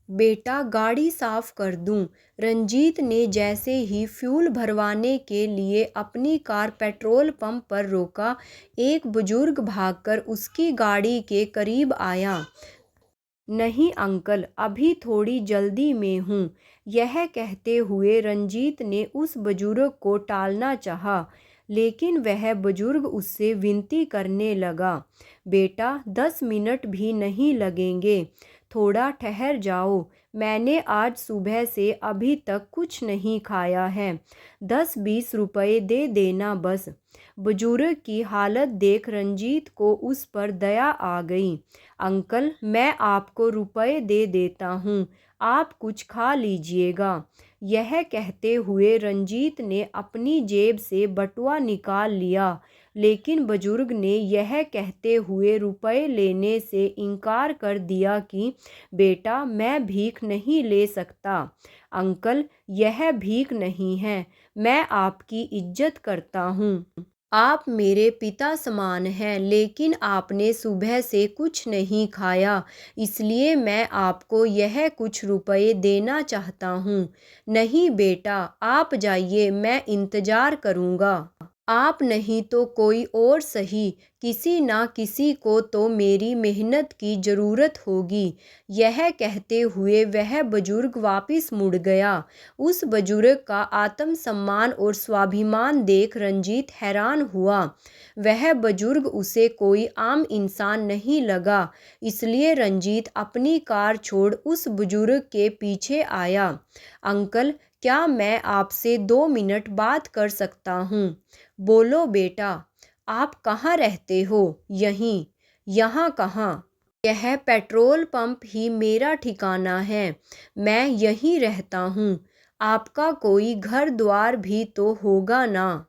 बेटा गाड़ी साफ कर दूं। रंजीत ने जैसे ही फ्यूल भरवाने के लिए अपनी कार पेट्रोल पंप पर रोका, एक बुजुर्ग भागकर उसकी गाड़ी के करीब आया। नहीं अंकल, अभी थोड़ी जल्दी में हूँ। यह कहते हुए रंजीत ने उस बुजुर्ग को टालना चाहा, लेकिन वह बुजुर्ग उससे विनती करने लगा, बेटा 10 मिनट भी नहीं लगेंगे, थोड़ा ठहर जाओ। मैंने आज सुबह से अभी तक कुछ नहीं खाया है, 10-20 रुपए दे देना बस। बुजुर्ग की हालत देख रंजीत को उस पर दया आ गई। अंकल, मैं आपको रुपए दे देता हूँ, आप कुछ खा लीजिएगा। यह कहते हुए रंजीत ने अपनी जेब से बटुआ निकाल लिया, लेकिन बुजुर्ग ने यह कहते हुए रुपए लेने से इनकार कर दिया कि बेटा मैं भीख नहीं ले सकता। अंकल, यह भीख नहीं है, मैं आपकी इज्जत करता हूँ। आप मेरे पिता समान हैं, लेकिन आपने सुबह से कुछ नहीं खाया, इसलिए मैं आपको यह कुछ रुपए देना चाहता हूँ। नहीं बेटा, आप जाइए, मैं इंतज़ार करूँगा। आप नहीं तो कोई और सही, किसी ना किसी को तो मेरी मेहनत की ज़रूरत होगी। यह कहते हुए वह बुजुर्ग वापस मुड़ गया। उस बुजुर्ग का आत्मसम्मान और स्वाभिमान देख रंजीत हैरान हुआ। वह बुजुर्ग उसे कोई आम इंसान नहीं लगा, इसलिए रंजीत अपनी कार छोड़ उस बुजुर्ग के पीछे आया। अंकल, क्या मैं आपसे 2 मिनट बात कर सकता हूँ? बोलो बेटा, आप कहाँ रहते हो? यहीं। यहाँ कहाँ? यह पेट्रोल पंप ही मेरा ठिकाना है, मैं यहीं रहता हूँ। आपका कोई घर द्वार भी तो होगा ना?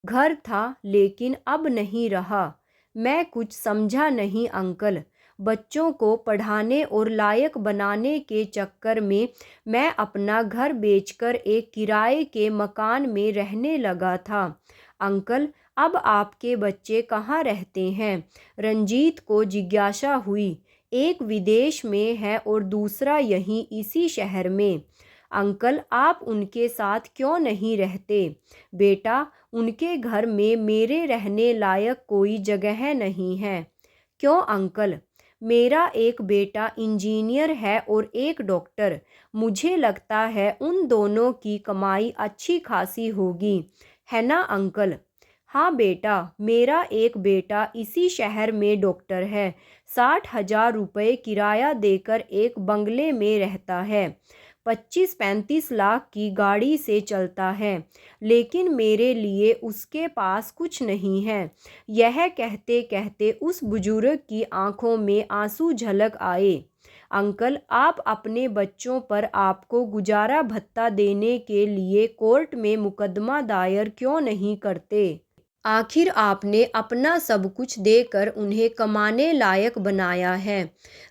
घर था, लेकिन अब नहीं रहा। मैं कुछ समझा नहीं अंकल। बच्चों को पढ़ाने और लायक बनाने के चक्कर में मैं अपना घर बेचकर एक किराए के मकान में रहने लगा था। अंकल, अब आपके बच्चे कहाँ रहते हैं? रंजीत को जिज्ञासा हुई। एक विदेश में है और दूसरा यहीं इसी शहर में। अंकल, आप उनके साथ क्यों नहीं रहते? बेटा, उनके घर में मेरे रहने लायक कोई जगह नहीं है। क्यों अंकल? मेरा एक बेटा इंजीनियर है और एक डॉक्टर। मुझे लगता है उन दोनों की कमाई अच्छी खासी होगी, है ना अंकल? हाँ बेटा, मेरा एक बेटा इसी शहर में डॉक्टर है, 60,000 रुपये किराया देकर एक बंगले में रहता है, 25-35 लाख की गाड़ी से चलता है, लेकिन मेरे लिए उसके पास कुछ नहीं है। यह कहते कहते उस बुजुर्ग की आंखों में आंसू झलक आए। अंकल, आप अपने बच्चों पर आपको गुजारा भत्ता देने के लिए कोर्ट में मुकदमा दायर क्यों नहीं करते? आखिर आपने अपना सब कुछ देकर उन्हें कमाने लायक बनाया है।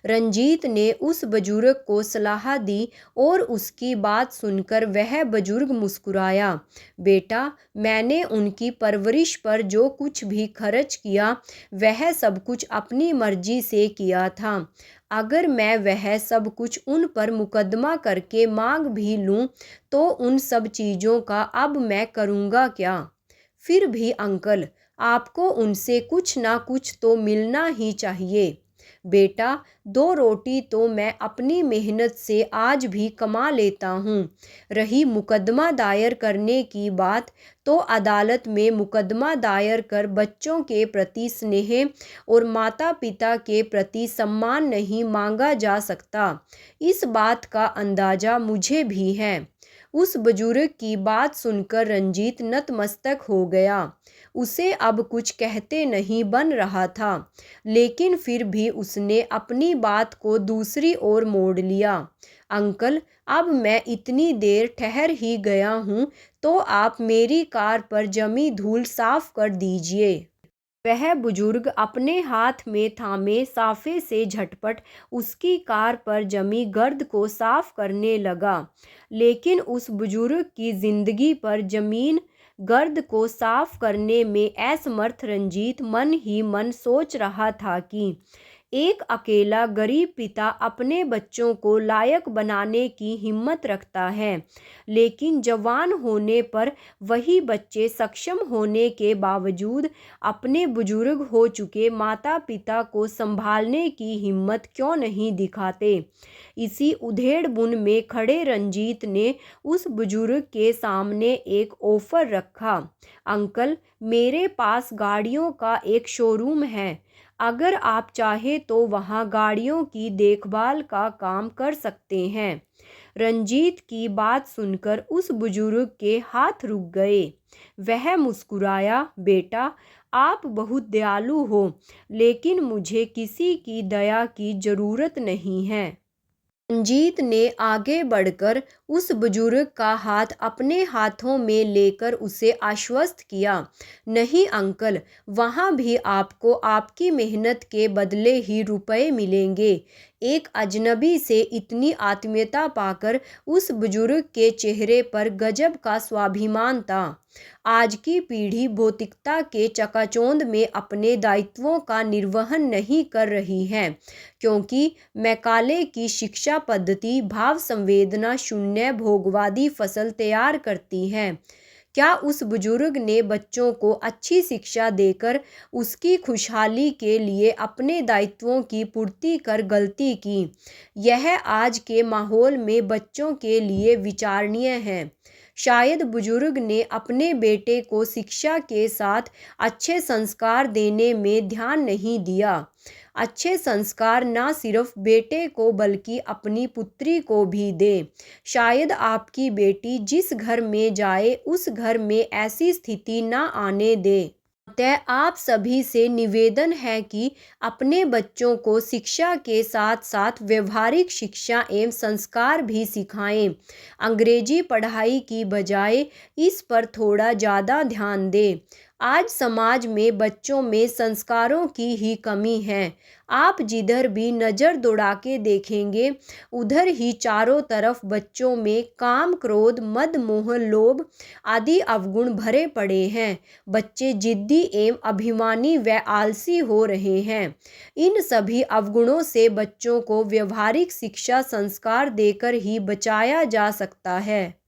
रंजीत ने उस बुजुर्ग को सलाह दी और उसकी बात सुनकर वह बुजुर्ग मुस्कुराया। बेटा, मैंने उनकी परवरिश पर जो कुछ भी खर्च किया, वह सब कुछ अपनी मर्जी से किया था। अगर मैं वह सब कुछ उन पर मुकदमा करके मांग भी लूँ, तो उन सब चीज़ों का अब मैं करूँगा क्या? फिर भी अंकल, आपको उनसे कुछ ना कुछ तो मिलना ही चाहिए। बेटा, 2 रोटी तो मैं अपनी मेहनत से आज भी कमा लेता हूँ। रही मुकदमा दायर करने की बात, तो अदालत में मुकदमा दायर कर बच्चों के प्रति स्नेह और माता पिता के प्रति सम्मान नहीं मांगा जा सकता। इस बात का अंदाज़ा मुझे भी है। उस बुजुर्ग की बात सुनकर रंजीत नतमस्तक हो गया। उसे अब कुछ कहते नहीं बन रहा था, लेकिन फिर भी उसने अपनी बात को दूसरी ओर मोड़ लिया। अंकल, अब मैं इतनी देर ठहर ही गया हूँ, तो आप मेरी कार पर जमी धूल साफ कर दीजिए। वह बुजुर्ग अपने हाथ में थामे साफे से झटपट उसकी कार पर जमी गर्द को साफ करने लगा, लेकिन उस बुजुर्ग की जिंदगी पर जमीन गर्द को साफ करने में असमर्थ रंजीत मन ही मन सोच रहा था कि एक अकेला गरीब पिता अपने बच्चों को लायक बनाने की हिम्मत रखता है, लेकिन जवान होने पर वही बच्चे सक्षम होने के बावजूद अपने बुजुर्ग हो चुके माता पिता को संभालने की हिम्मत क्यों नहीं दिखाते। इसी उधेड़-बुन में खड़े रंजीत ने उस बुजुर्ग के सामने एक ऑफर रखा। अंकल, मेरे पास गाड़ियों का एक शोरूम है। अगर आप चाहे तो वहाँ गाड़ियों की देखभाल का काम कर सकते हैं। रंजीत की बात सुनकर उस बुजुर्ग के हाथ रुक गए। वह मुस्कुराया, बेटा, आप बहुत दयालु हो, लेकिन मुझे किसी की दया की ज़रूरत नहीं है। रंजीत ने आगे बढ़कर उस बुजुर्ग का हाथ अपने हाथों में लेकर उसे आश्वस्त किया, नहीं अंकल, वहाँ भी आपको आपकी मेहनत के बदले ही रुपए मिलेंगे। एक अजनबी से इतनी आत्मीयता पाकर उस बुजुर्ग के चेहरे पर गजब का स्वाभिमान था। आज की पीढ़ी भौतिकता के चकाचौंध में अपने दायित्वों का निर्वहन नहीं कर रही है, क्योंकि मैकाले की शिक्षा पद्धति भाव संवेदना शून्य भोगवादी फसल तैयार करती है। क्या उस बुजुर्ग ने बच्चों को अच्छी शिक्षा देकर उसकी खुशहाली के लिए अपने दायित्वों की पूर्ति कर गलती की? यह आज के माहौल में बच्चों के लिए विचारणीय है। शायद बुजुर्ग ने अपने बेटे को शिक्षा के साथ अच्छे संस्कार देने में ध्यान नहीं दिया। अच्छे संस्कार न सिर्फ बेटे को बल्कि अपनी पुत्री को भी दे। शायद आपकी बेटी जिस घर में जाए उस घर में ऐसी स्थिति न आने दे। अतः आप सभी से निवेदन है कि अपने बच्चों को शिक्षा के साथ साथ व्यवहारिक शिक्षा एवं संस्कार भी सिखाएं। अंग्रेजी पढ़ाई की बजाय इस पर थोड़ा ज़्यादा ध्यान दें। आज समाज में बच्चों में संस्कारों की ही कमी है। आप जिधर भी नज़र दौड़ा के देखेंगे उधर ही चारों तरफ बच्चों में काम, क्रोध, मद, मोह, लोभ आदि अवगुण भरे पड़े हैं। बच्चे जिद्दी एवं अभिमानी व आलसी हो रहे हैं। इन सभी अवगुणों से बच्चों को व्यवहारिक शिक्षा संस्कार देकर ही बचाया जा सकता है।